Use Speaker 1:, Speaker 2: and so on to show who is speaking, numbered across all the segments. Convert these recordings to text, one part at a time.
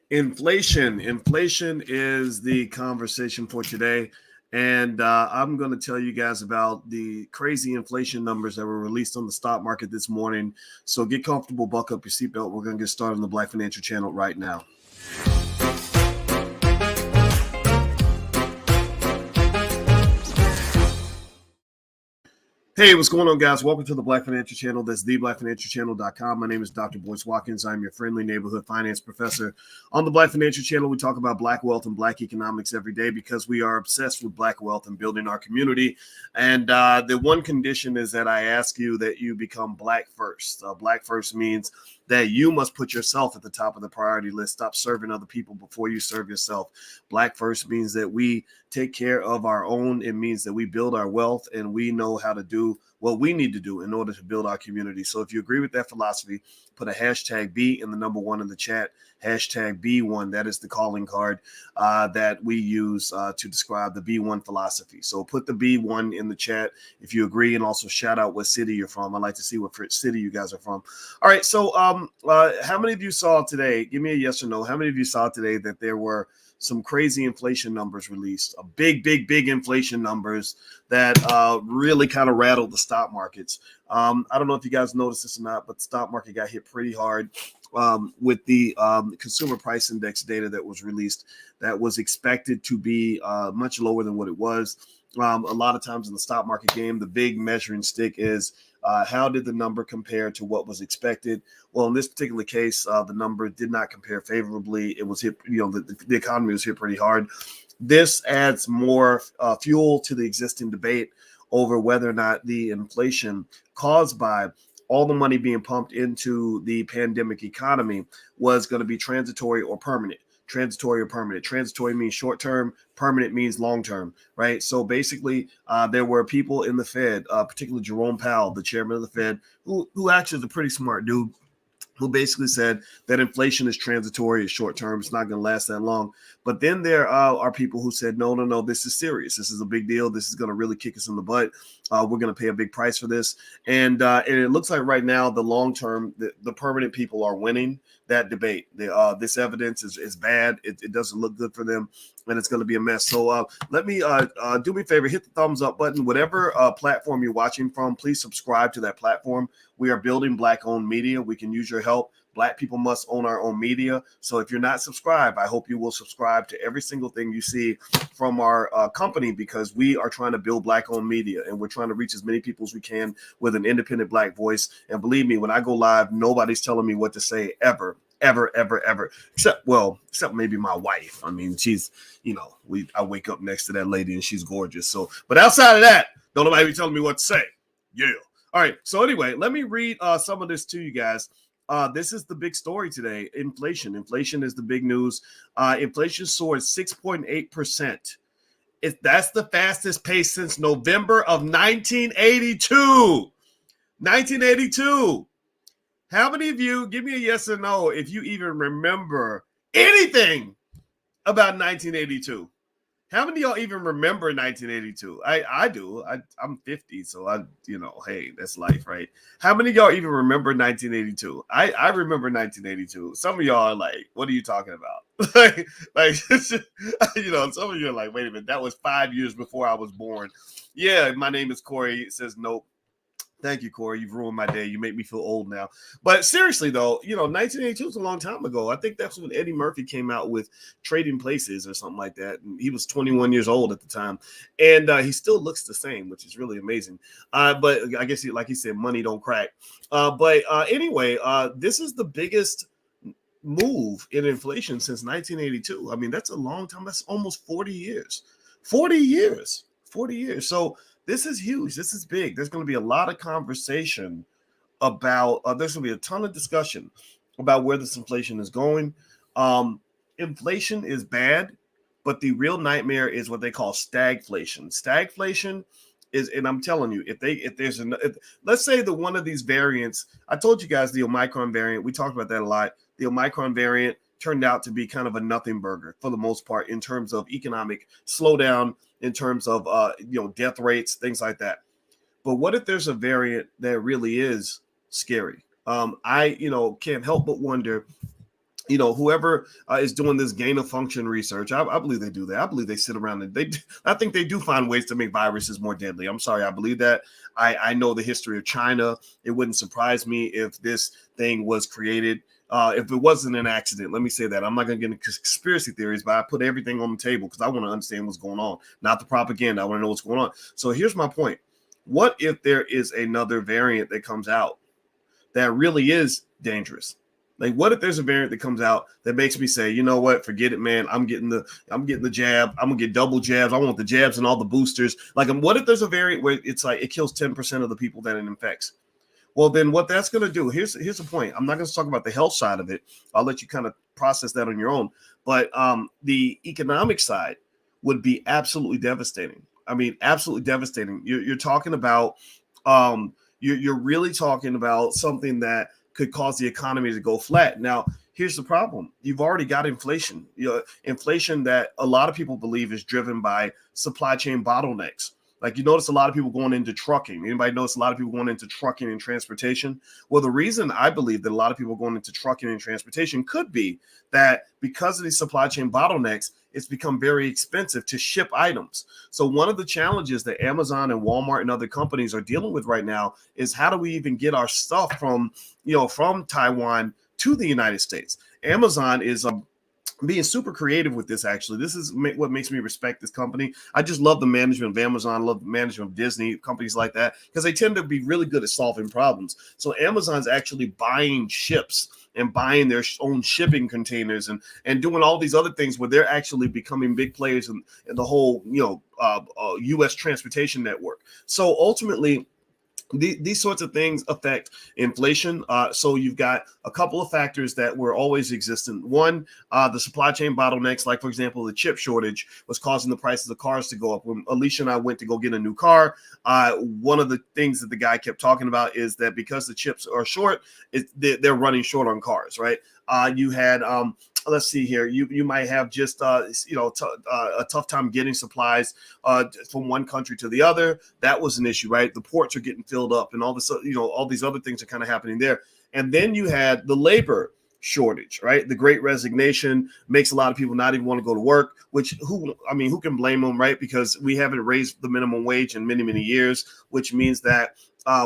Speaker 1: Inflation is the conversation for today. And I'm going to tell you guys about the crazy inflation numbers that were released on the stock market this morning. So get comfortable, buck up your seatbelt. We're going to get started on the Black Financial Channel right now. Hey, what's going on, guys? Welcome to the Black Financial Channel. That's theblackfinancialchannel.com. My name is Dr. Boyce Watkins. I'm your friendly neighborhood finance professor. On the Black Financial Channel, we talk about Black wealth and Black economics every day because we are obsessed with Black wealth and building our community. And the one condition is that I ask you that you become Black first. Black first means that you must put yourself at the top of the priority list. Stop serving other people before you serve yourself. Black first means that we take care of our own. It means that we build our wealth and we know how to do what we need to do in order to build our community. So if you agree with that philosophy, put a hashtag B in the number one in the chat, hashtag B1. That is the calling card that we use to describe the B1 philosophy. So put the B1 in the chat if you agree, and also shout out what city you're from. I'd like to see what city you guys are from. All right. So how many of you saw today? Give me a yes or no. How many of you saw today that there were some crazy inflation numbers released, big inflation numbers that really kind of rattled the stock markets. I don't know if you guys noticed this or not, but the stock market got hit pretty hard with the consumer price index data that was released that was expected to be much lower than what it was. A lot of times in the stock market game, the big measuring stick is how did the number compare to what was expected? Well, in this particular case, the number did not compare favorably. It was hit, the economy was hit pretty hard. This adds more fuel to the existing debate over whether or not the inflation caused by all the money being pumped into the pandemic economy was going to be transitory or permanent. Transitory or permanent. Transitory means short term, permanent means long term, right? So basically, there were people in the Fed, particularly Jerome Powell, the chairman of the Fed, who actually is a pretty smart dude, who basically said that inflation is transitory, it's short term, it's not going to last that long. But then there are people who said, no, this is serious. This is a big deal. This is going to really kick us in the butt. We're going to pay a big price for this. And it looks like right now, the long term, the permanent people are winning that debate. This evidence is bad. It doesn't look good for them, and it's going to be a mess. So let me do me a favor, hit the thumbs up button. Whatever platform you're watching from, please subscribe to that platform. We are building Black-owned media. We can use your help. Black people must own our own media. So if you're not subscribed, I hope you will subscribe to every single thing you see from our company, because we are trying to build Black-owned media, and we're trying to reach as many people as we can with an independent Black voice. And believe me, when I go live, nobody's telling me what to say ever. Except maybe my wife. I mean, she's, I wake up next to that lady and she's gorgeous. So, but outside of that, don't nobody be telling me what to say. Yeah. All right. So anyway, let me read some of this to you guys. This is the big story today. Inflation. Inflation is the big news. Inflation soared 6.8%. That's the fastest pace since November of 1982. 1982. How many of you, give me a yes or no, if you even remember anything about 1982? How many of y'all even remember 1982? I do. I'm 50, so hey, that's life, right? How many of y'all even remember 1982? I remember 1982. Some of y'all are like, what are you talking about? Some of you are like, wait a minute, that was 5 years before I was born. Yeah, my name is Corey. It says nope. Thank you, Corey. You've ruined my day. You make me feel old now. But seriously, though, 1982 was a long time ago. I think that's when Eddie Murphy came out with Trading Places or something like that. And he was 21 years old at the time. And he still looks the same, which is really amazing. But I guess, like he said, money don't crack. Anyway, this is the biggest move in inflation since 1982. I mean, that's a long time. That's almost 40 years. 40 years. So this is huge. This is big. There's going to be a lot of conversation about, there's going to be a ton of discussion about where this inflation is going. Inflation is bad, but the real nightmare is what they call stagflation. Stagflation is, and I'm telling you, let's say that one of these variants, I told you guys the Omicron variant, we talked about that a lot. The Omicron variant turned out to be kind of a nothing burger for the most part in terms of economic slowdown, in terms of death rates, things like that. But what if there's a variant that really is scary? I can't help but wonder whoever is doing this gain of function research, I believe they do that. I believe they sit around and I think they do find ways to make viruses more deadly. I'm sorry, I believe that. I know the history of China. It wouldn't surprise me if this thing was created. If it wasn't an accident, let me say that. I'm not going to get into conspiracy theories, but I put everything on the table because I want to understand what's going on, not the propaganda. I want to know what's going on. So here's my point. What if there is another variant that comes out that really is dangerous? Like, what if there's a variant that comes out that makes me say, you know what, forget it, man. I'm getting the jab. I'm gonna get double jabs. I want the jabs and all the boosters. Like, what if there's a variant where it's like it kills 10% of the people that it infects? Well, then what that's gonna do? Here's the point. I'm not gonna talk about the health side of it. I'll let you kind of process that on your own. But the economic side would be absolutely devastating. I mean, absolutely devastating. You're talking about you're really talking about something that could cause the economy to go flat. Now, here's the problem. You've already got inflation. Inflation that a lot of people believe is driven by supply chain bottlenecks. Like, you notice a lot of people going into trucking. Anybody notice a lot of people going into trucking and transportation? Well, the reason I believe that a lot of people going into trucking and transportation could be that because of these supply chain bottlenecks, it's become very expensive to ship items. So one of the challenges that Amazon and Walmart and other companies are dealing with right now is how do we even get our stuff from Taiwan to the United States? Amazon is being super creative with this. Actually, this is what makes me respect this company. I just love the management of Amazon, love the management of Disney, companies like that, because they tend to be really good at solving problems. So Amazon's actually buying ships and buying their own shipping containers and doing all these other things where they're actually becoming big players in the whole U.S. transportation network. So ultimately, these sorts of things affect inflation. So you've got a couple of factors that were always existent. One, the supply chain bottlenecks, like, for example, the chip shortage was causing the prices of cars to go up. When Alicia and I went to go get a new car, one of the things that the guy kept talking about is that because the chips are short, they're running short on cars, right? You had let's see here. You might have just a tough time getting supplies from one country to the other. That was an issue, right? The ports are getting filled up, and all this, all these other things are kind of happening there. And then you had the labor shortage, right? The Great Resignation makes a lot of people not even want to go to work. Who can blame them, right? Because we haven't raised the minimum wage in many, many years, which means that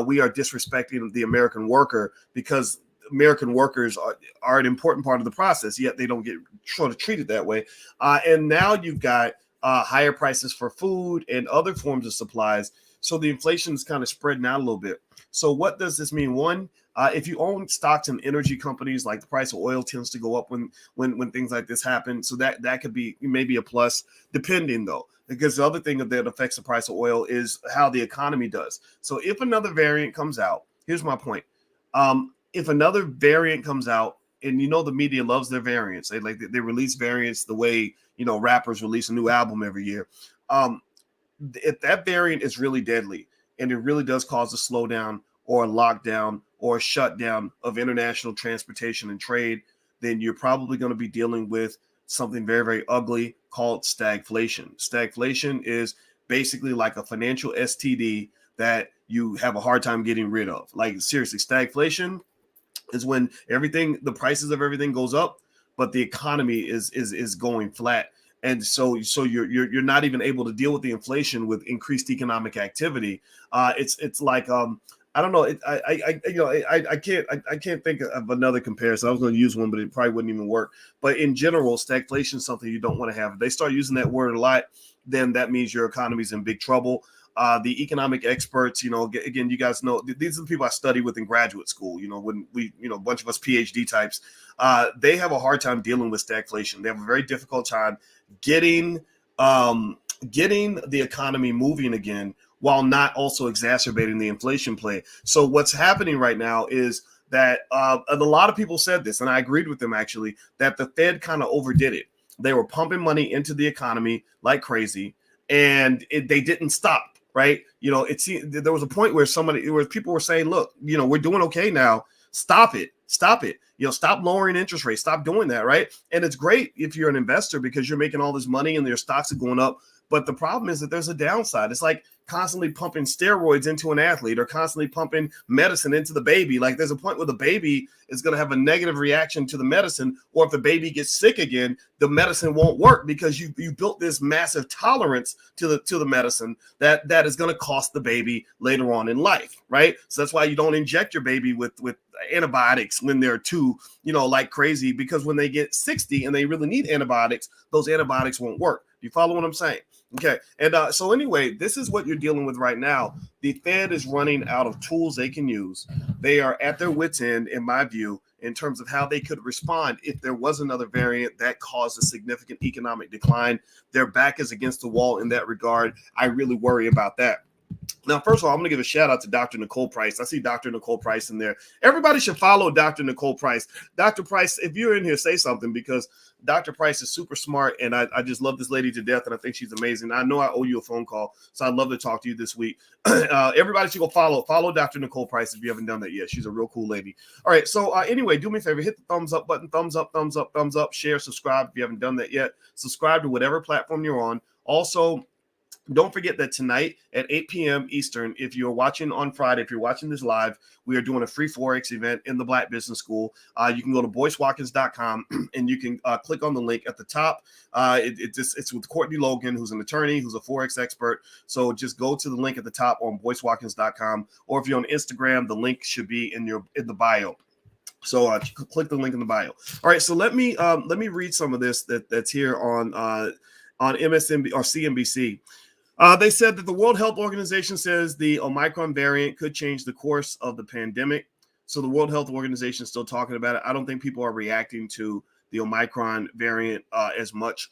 Speaker 1: we are disrespecting the American worker because American workers are an important part of the process, yet they don't get sort of treated that way. And now you've got higher prices for food and other forms of supplies. So the inflation is kind of spreading out a little bit. So what does this mean? One, if you own stocks in energy companies, like the price of oil tends to go up when things like this happen. So that could be maybe a plus, depending though. Because the other thing that affects the price of oil is how the economy does. So if another variant comes out, here's my point. If another variant comes out, and the media loves their variants, they release variants the way rappers release a new album every year. If that variant is really deadly and it really does cause a slowdown or a lockdown or a shutdown of international transportation and trade, then you're probably going to be dealing with something very, very ugly called stagflation. Stagflation is basically like a financial STD that you have a hard time getting rid of. Like, seriously, stagflation is when the prices of everything goes up, but the economy is going flat. And so you're not even able to deal with the inflation with increased economic activity. It's like I don't know. I can't think of another comparison. I was going to use one, but it probably wouldn't even work. But in general, stagflation is something you don't want to have. If they start using that word a lot, then that means your economy's in big trouble. The economic experts, again, you guys know, these are the people I study with in graduate school. When we, a bunch of us PhD types, they have a hard time dealing with stagflation. They have a very difficult time getting the economy moving again while not also exacerbating the inflation play. So what's happening right now is that a lot of people said this, and I agreed with them actually, that the Fed kind of overdid it. They were pumping money into the economy like crazy, and they didn't stop. Right. There was a point where people were saying, look, we're doing okay now. Stop it. Stop lowering interest rates. Stop doing that. Right. And it's great if you're an investor because you're making all this money and your stocks are going up. But the problem is that there's a downside. It's like constantly pumping steroids into an athlete or constantly pumping medicine into the baby. Like there's a point where the baby is going to have a negative reaction to the medicine, or if the baby gets sick again, the medicine won't work because you built this massive tolerance to the medicine that is going to cost the baby later on in life, right? So that's why you don't inject your baby with antibiotics when they're two, like crazy, because when they get 60 and they really need antibiotics, those antibiotics won't work. Do you follow what I'm saying? Okay. And so anyway, this is what you're dealing with right now. The Fed is running out of tools they can use. They are at their wits' end, in my view, in terms of how they could respond if there was another variant that caused a significant economic decline. Their back is against the wall in that regard. I really worry about that. Now, first of all, I'm going to give a shout out to Dr. Nicole Price. I see Dr. Nicole Price in there. Everybody should follow Dr. Nicole Price. Dr. Price, if you're in here, say something, because Dr. Price is super smart, and I just love this lady to death, and I think she's amazing. I know I owe you a phone call, so I'd love to talk to you this week. Everybody should go follow Dr. Nicole Price if you haven't done that yet. She's a real cool lady. All right, so anyway, do me a favor. Hit the thumbs up button. Thumbs up, thumbs up, thumbs up. Share, subscribe if you haven't done that yet. Subscribe to whatever platform you're on. Also, don't forget that tonight at 8 p.m. Eastern, if you're watching on Friday, if you're watching this live, we are doing a free Forex event in the Black Business School. You can go to boycewatkins.com and you can click on the link at the top. It's with Courtney Logan, who's an attorney, who's a Forex expert. So just go to the link at the top on boycewatkins.com, or if you're on Instagram, the link should be in the bio. So click the link in the bio. All right, so let me read some of this that's here on MSNBC or CNBC. They said that the World Health Organization says the Omicron variant could change the course of the pandemic. So the World Health Organization is still talking about it. I don't think people are reacting to the Omicron variant as much.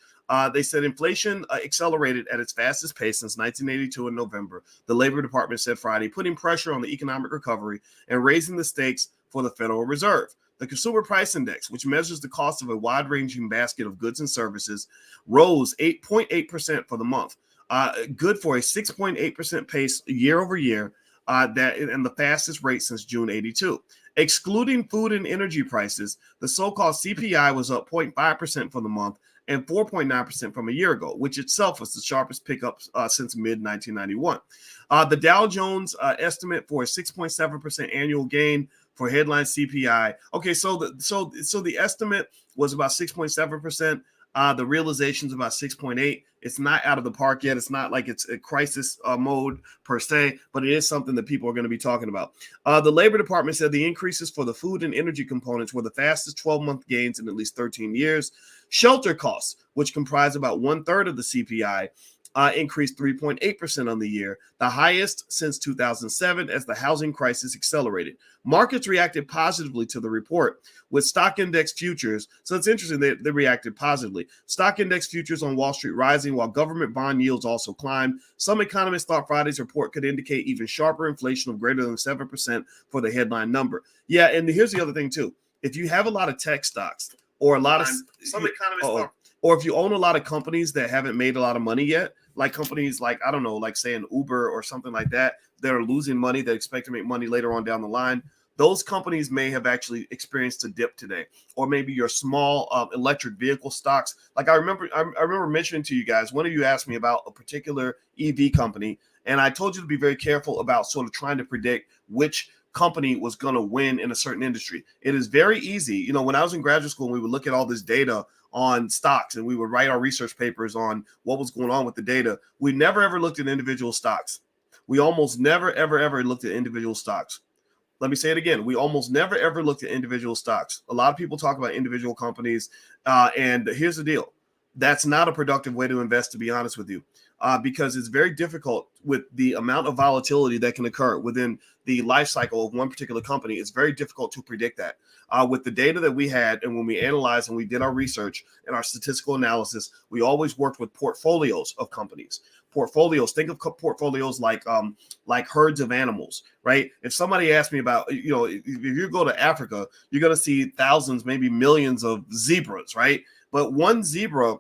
Speaker 1: They said inflation accelerated at its fastest pace since 1982 in November, the Labor Department said Friday, putting pressure on the economic recovery and raising the stakes for the Federal Reserve. The Consumer Price Index, which measures the cost of a wide-ranging basket of goods and services, rose 8.8% for the month. Good for a 6.8% pace year over year, and the fastest rate since June 82. Excluding food and energy prices, the so-called CPI was up 0.5% for the month and 4.9% from a year ago, which itself was the sharpest pickup since mid-1991. The Dow Jones estimate for a 6.7% annual gain for headline CPI. Okay, so the estimate was about 6.7%. The realization is about 6.8. It's not out of the park yet. It's not like it's a crisis mode per se, but it is something that people are going to be talking about. The Labor Department said the increases for the food and energy components were the fastest 12-month gains in at least 13 years. Shelter costs, which comprise about 1/3 of the CPI, increased 3.8% on the year, the highest since 2007 as the housing crisis accelerated. Markets reacted positively to the report with stock index futures. So it's interesting that they reacted positively. Stock index futures on Wall Street rising while government bond yields also climbed. Some economists thought Friday's report could indicate even sharper inflation of greater than 7% for the headline number. Yeah, and here's the other thing too. If you have a lot of tech stocks or a lot of some economists thought, or if you own a lot of companies that haven't made a lot of money yet, like companies like, I don't know, like say an Uber or something like that, that are losing money, that expect to make money later on down the line, those companies may have actually experienced a dip today. Or maybe your small electric vehicle stocks. Like I remember mentioning to you guys, one of you asked me about a particular EV company, and I told you to be very careful about sort of trying to predict which company was going to win in a certain industry. It is very easy. You know, when I was in graduate school, we would look at all this data on stocks and we would write our research papers on what was going on with the data. We never ever looked at individual stocks. We almost never ever looked at individual stocks. Let me say it again. We almost never ever looked at individual stocks. A lot of people talk about individual companies, and here's the deal. That's not a productive way to invest, to be honest with you, because it's very difficult with the amount of volatility that can occur within the life cycle of one particular company. It's very difficult to predict that. With the data that we had, and when we analyzed and we did our research and our statistical analysis, we always worked with portfolios of companies. Portfolios. Think of portfolios like herds of animals, right? If somebody asked me about, you know, if you go to Africa, you're going to see thousands, maybe millions of zebras, right? But one zebra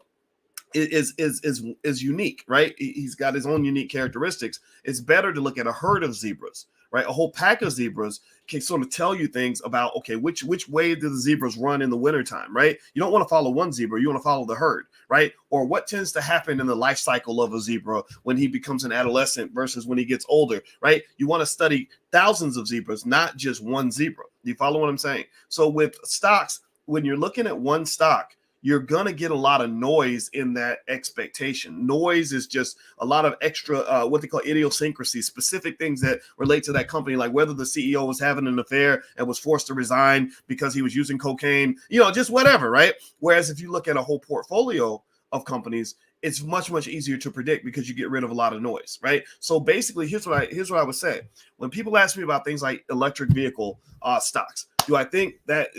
Speaker 1: is unique, right? He's got his own unique characteristics. It's better to look at a herd of zebras, right? A whole pack of zebras can sort of tell you things about, okay, which way do the zebras run in the wintertime, right? You don't want to follow one zebra, you want to follow the herd, right? Or what tends to happen in the life cycle of a zebra when he becomes an adolescent versus when he gets older, right? You want to study thousands of zebras, not just one zebra. Do you follow what I'm saying? So with stocks, when you're looking at one stock, you're going to get a lot of noise in that expectation. Noise is just a lot of extra, what they call idiosyncrasies, specific things that relate to that company, like whether the CEO was having an affair and was forced to resign because he was using cocaine, just whatever, right? Whereas if you look at a whole portfolio of companies, it's much, much easier to predict because you get rid of a lot of noise, right? So basically, here's what I would say. When people ask me about things like electric vehicle stocks, do I think that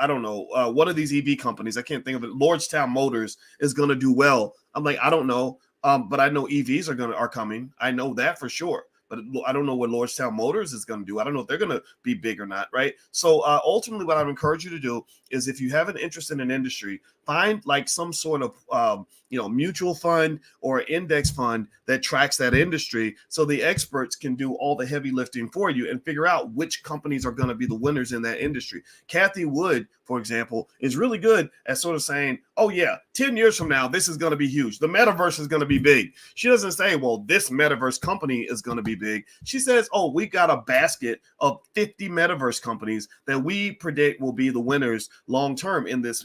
Speaker 1: I don't know, one of these EV companies, I can't think of it, Lordstown Motors is going to do well? I'm like, I don't know, but I know EVs are coming. I know that for sure. But I don't know what Lordstown Motors is going to do. I don't know if they're going to be big or not, right? So ultimately, what I would encourage you to do is, if you have an interest in an industry, find like some sort of mutual fund or index fund that tracks that industry, so the experts can do all the heavy lifting for you and figure out which companies are going to be the winners in that industry. Kathy Wood, for example, is really good at sort of saying, oh yeah, 10 years from now, this is going to be huge. The metaverse is going to be big. She doesn't say, well, this metaverse company is going to be big. She says, oh, we got a basket of 50 metaverse companies that we predict will be the winners long term in this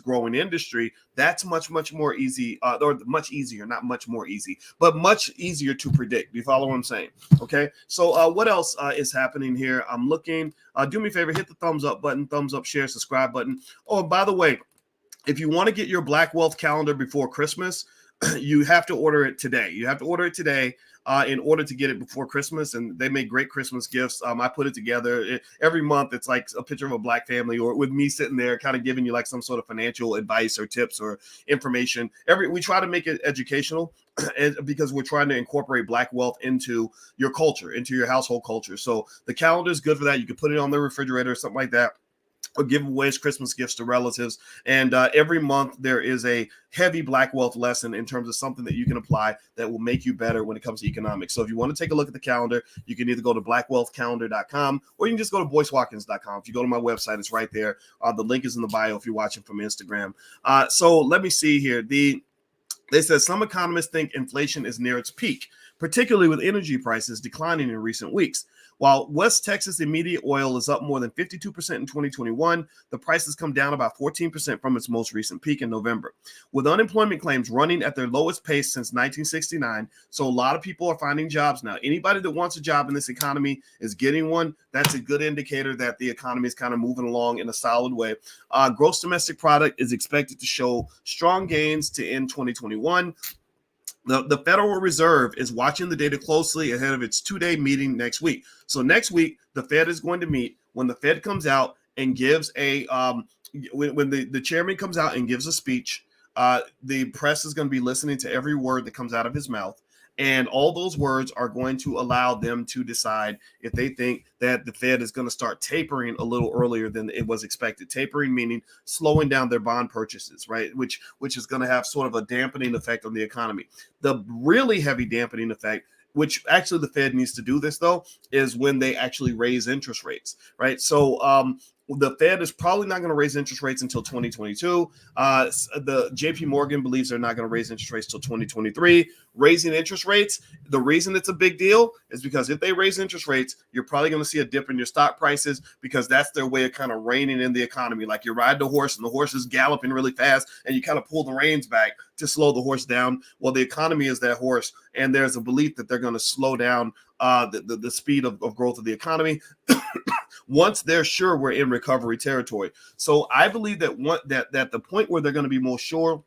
Speaker 1: growing industry. That's much more easy, or much easier, not much more easy, but much easier to predict. Do you follow what I'm saying? Okay. So what else is happening here? I'm looking. Do me a favor, hit the thumbs up button, thumbs up, share, subscribe button. Oh, and by the way, if you want to get your Black Wealth calendar before Christmas, you have to order it today. You have to order it today in order to get it before Christmas. And they make great Christmas gifts. I put it together every month. It's like a picture of a Black family, or with me sitting there kind of giving you like some sort of financial advice or tips or information. We try to make it educational because we're trying to incorporate Black wealth into your culture, into your household culture. So the calendar is good for that. You can put it on the refrigerator or something like that, or give away as Christmas gifts to relatives. And every month there is a heavy Black wealth lesson in terms of something that you can apply that will make you better when it comes to economics. So if you want to take a look at the calendar, you can either go to blackwealthcalendar.com, or you can just go to boycewatkins.com. If you go to my website, it's right there. The link is in the bio if you're watching from Instagram. So let me see here. They said some economists think inflation is near its peak, particularly with energy prices declining in recent weeks. While West Texas immediate oil is up more than 52% in 2021, the price has come down about 14% from its most recent peak in November. With unemployment claims running at their lowest pace since 1969, so a lot of people are finding jobs now. Anybody that wants a job in this economy is getting one. That's a good indicator that the economy is kind of moving along in a solid way. Gross domestic product is expected to show strong gains to end 2021. The Federal Reserve is watching the data closely ahead of its two-day meeting next week. So next week, the Fed is going to meet. When the Fed comes out and gives when the chairman comes out and gives a speech, the press is going to be listening to every word that comes out of his mouth. And all those words are going to allow them to decide if they think that the Fed is going to start tapering a little earlier than it was expected. Tapering meaning slowing down their bond purchases, right? Which is going to have sort of a dampening effect on the economy. The really heavy dampening effect, which actually the Fed needs to do this though, is when they actually raise interest rates, right? So the Fed is probably not going to raise interest rates until 2022. The JP Morgan believes they're not going to raise interest rates till 2023. Raising interest rates, the reason it's a big deal is because if they raise interest rates, you're probably going to see a dip in your stock prices, because that's their way of kind of reining in the economy. Like you ride the horse and the horse is galloping really fast and you kind of pull the reins back to slow the horse down. Well, the economy is that horse, and there's a belief that they're going to slow down the speed of growth of the economy once they're sure we're in recovery territory. So I believe that the point where they're going to be more sure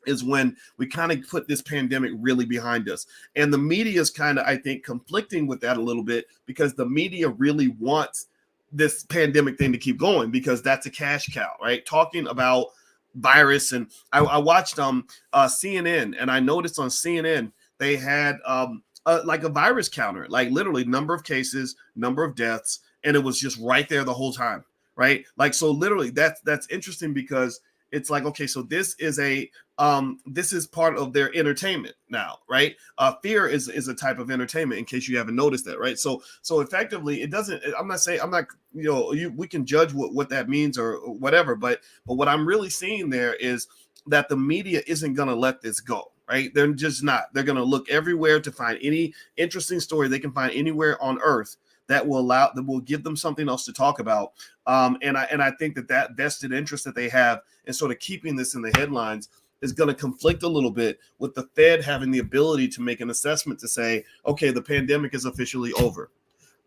Speaker 1: is when we kind of put this pandemic really behind us. And the media is kind of, I think, conflicting with that a little bit, because the media really wants this pandemic thing to keep going because that's a cash cow, right? Talking about virus. And I watched CNN, and I noticed on CNN they had like a virus counter, like literally number of cases, number of deaths, and it was just right there the whole time, right? Like, so literally that's interesting, because It's like, okay, so this is part of their entertainment now, right? Fear is a type of entertainment, in case you haven't noticed that, right? So effectively, it doesn't. I'm not, we can judge what that means or whatever, but what I'm really seeing there is that the media isn't going to let this go. Right? They're just not. They're going to look everywhere to find any interesting story they can find anywhere on earth that will give them something else to talk about. And I think that vested interest that they have in sort of keeping this in the headlines is going to conflict a little bit with the Fed having the ability to make an assessment to say, okay, the pandemic is officially over.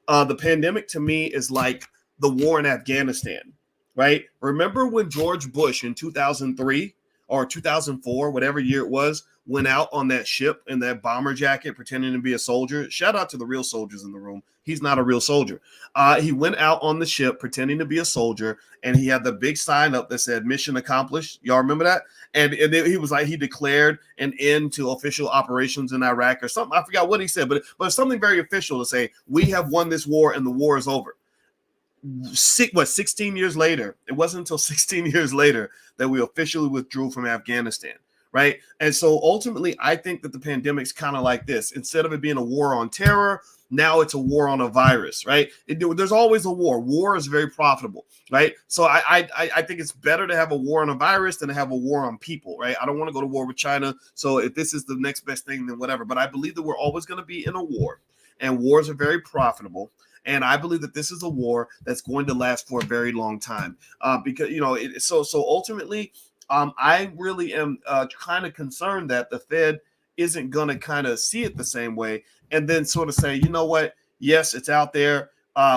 Speaker 1: The pandemic to me is like the war in Afghanistan, right? Remember when George Bush in 2003 or 2004, whatever year it was, went out on that ship in that bomber jacket pretending to be a soldier? Shout out to the real soldiers in the room. He's not a real soldier. He went out on the ship pretending to be a soldier, and he had the big sign up that said "Mission Accomplished." Y'all remember that? And he was like, he declared an end to official operations in Iraq or something. I forgot what he said, but it's something very official to say, we have won this war and the war is over. 16 years later, it wasn't until 16 years later that we officially withdrew from Afghanistan, right? And so ultimately, I think that the pandemic's kind of like this. Instead of it being a war on terror, now it's a war on a virus, right? There's always a war. War is very profitable, right? So I think it's better to have a war on a virus than to have a war on people, right? I don't want to go to war with China. So if this is the next best thing, then whatever. But I believe that we're always going to be in a war, and wars are very profitable. And I believe that this is a war that's going to last for a very long time, because so ultimately, I really am kind of concerned that the Fed isn't going to kind of see it the same way, and then sort of say, you know what? Yes, it's out there.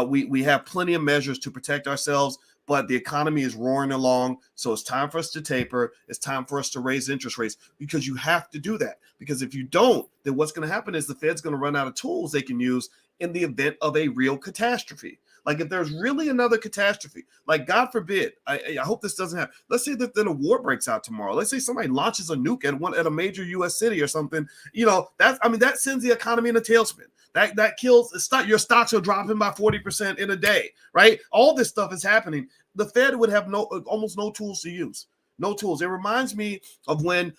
Speaker 1: We have plenty of measures to protect ourselves, but the economy is roaring along. So it's time for us to taper. It's time for us to raise interest rates, because you have to do that. Because if you don't, then what's going to happen is the Fed's going to run out of tools they can use in the event of a real catastrophe. Like if there's really another catastrophe, like God forbid, I hope this doesn't happen. Let's say that then a war breaks out tomorrow. Let's say somebody launches a nuke at a major U.S. city or something. That sends the economy in a tailspin. That kills your stocks are dropping by 40% in a day, right? All this stuff is happening. The Fed would have almost no tools to use. No tools. It reminds me of when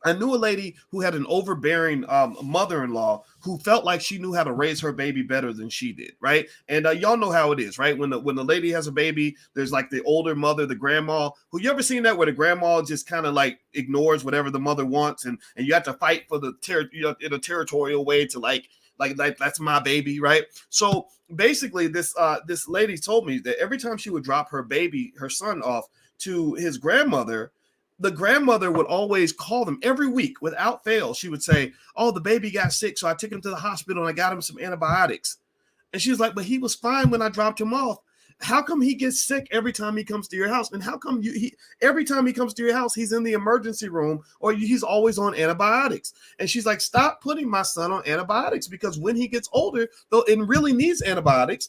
Speaker 1: I knew a lady who had an overbearing mother-in-law who felt like she knew how to raise her baby better than she did, right? And y'all know how it is, right? When the lady has a baby, there's like the older mother, the grandma. Who you ever seen that where the grandma just kind of like ignores whatever the mother wants, and you have to fight for in a territorial way to like that's my baby, right? So basically, this lady told me that every time she would drop her son off to his grandmother, the grandmother would always call them every week without fail. She would say, "Oh, the baby got sick, so I took him to the hospital and I got him some antibiotics." And she was like, "But he was fine when I dropped him off. How come he gets sick every time he comes to your house? And how come every time he comes to your house, he's in the emergency room or he's always on antibiotics?" And she's like, "Stop putting my son on antibiotics, because when he gets older, though, and really needs antibiotics,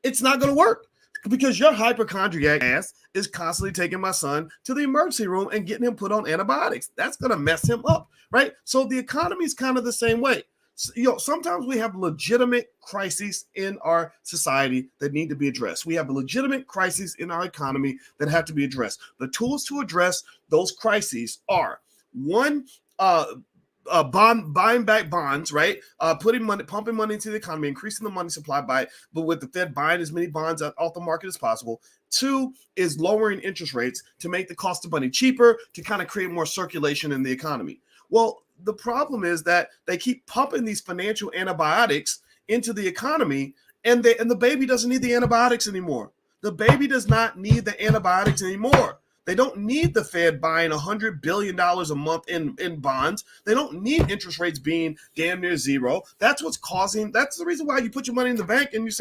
Speaker 1: it's not going to work. Because your hypochondriac ass is constantly taking my son to the emergency room and getting him put on antibiotics. That's going to mess him up, right?" So the economy is kind of the same way. So, sometimes we have legitimate crises in our society that need to be addressed. We have legitimate crises in our economy that have to be addressed. The tools to address those crises are, one, buying back bonds, right? Pumping money into the economy, increasing the money supply but with the Fed buying as many bonds off the market as possible. Two is lowering interest rates to make the cost of money cheaper, to kind of create more circulation in the economy. Well, the problem is that they keep pumping these financial antibiotics into the economy, and the baby doesn't need the antibiotics anymore. The baby does not need the antibiotics anymore. They don't need the Fed buying $100 billion a month in bonds. They don't need interest rates being damn near zero. That's the reason why you put your money in the bank and they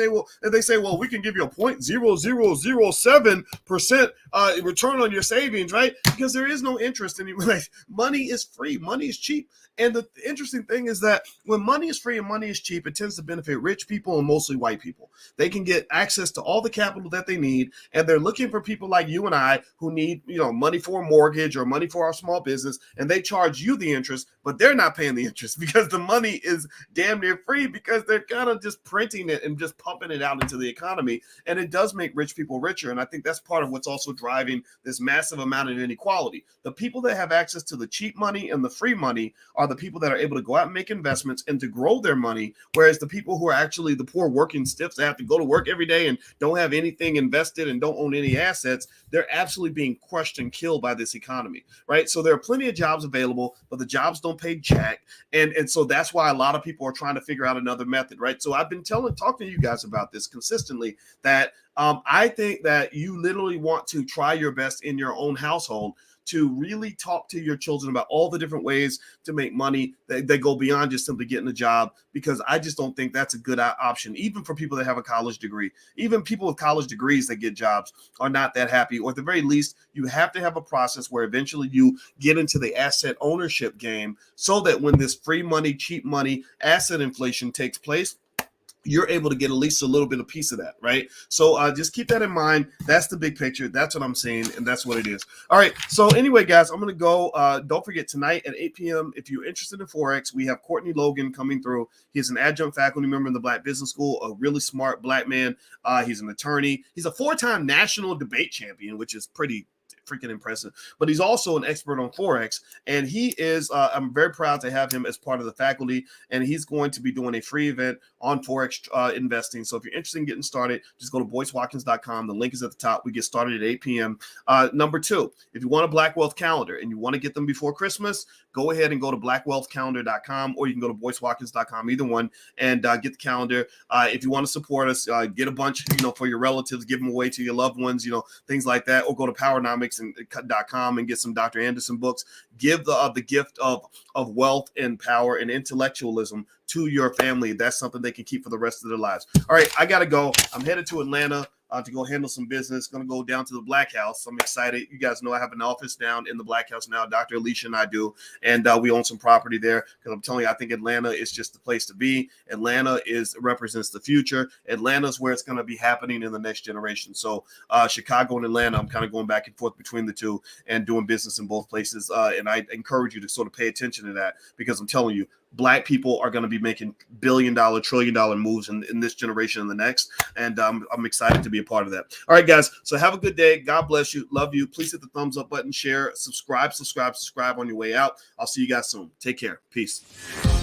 Speaker 1: say, well, we can give you a 0.0007% return on your savings, right? Because there is no interest anymore. Like, money is free. Money is cheap. And the interesting thing is that when money is free and money is cheap, it tends to benefit rich people and mostly white people. They can get access to all the capital that they need, and they're looking for people like you and I who need need, money for a mortgage or money for our small business, and they charge you the interest, but they're not paying the interest because the money is damn near free because they're kind of just printing it and just pumping it out into the economy. And it does make rich people richer. And I think that's part of what's also driving this massive amount of inequality. The people that have access to the cheap money and the free money are the people that are able to go out and make investments and to grow their money. Whereas the people who are actually the poor working stiffs that have to go to work every day and don't have anything invested and don't own any assets, they're absolutely being crushed and killed by this economy, right? So there are plenty of jobs available, but the jobs don't pay jack. And so that's why a lot of people are trying to figure out another method, right? So I've been talking to you guys about this consistently, that I think that you literally want to try your best in your own household to really talk to your children about all the different ways to make money that go beyond just simply getting a job, because I just don't think that's a good option, even for people that have a college degree. Even people with college degrees that get jobs are not that happy, or at the very least, you have to have a process where eventually you get into the asset ownership game so that when this free money, cheap money, asset inflation takes place, you're able to get at least a little bit of piece of that, right? So just keep that in mind. That's the big picture. That's what I'm saying, and that's what it is. All right, so anyway, guys, I'm going to go. Don't forget, tonight at 8 p.m., if you're interested in Forex, we have Courtney Logan coming through. He's an adjunct faculty member in the Black Business School, a really smart Black man. He's an attorney. He's a 4-time national debate champion, which is pretty freaking impressive, but he's also an expert on Forex, and he is I'm very proud to have him as part of the faculty, and he's going to be doing a free event on Forex investing. So if you're interested in getting started, just go to boycewatkins.com. The link is at the top. We get started at 8 p.m. Number 2, if you want a Black Wealth calendar and you want to get them before Christmas, go ahead and go to blackwealthcalendar.com, or you can go to boycewatkins.com, either one, and get the calendar. If you want to support us, get a bunch, for your relatives, give them away to your loved ones, things like that, or go to powernomics.com and get some Dr. Anderson books. Give the gift of wealth and power and intellectualism to your family. That's something they can keep for the rest of their lives. All right, I got to go. I'm headed to Atlanta to go handle some business. Going to go down to the Black House. I'm excited. You guys know I have an office down in the Black House now. Dr. Alicia and I do, and we own some property there, because I'm telling you, I think Atlanta is just the place to be. Atlanta represents the future. Atlanta's where it's going to be happening in the next generation. So Chicago and Atlanta, I'm kind of going back and forth between the two and doing business in both places. And I encourage you to sort of pay attention to that, because I'm telling you, Black people are going to be making billion-dollar, trillion-dollar moves in this generation and the next. And I'm excited to be a part of that. All right, guys. So have a good day. God bless you. Love you. Please hit the thumbs up button, share, subscribe on your way out. I'll see you guys soon. Take care. Peace.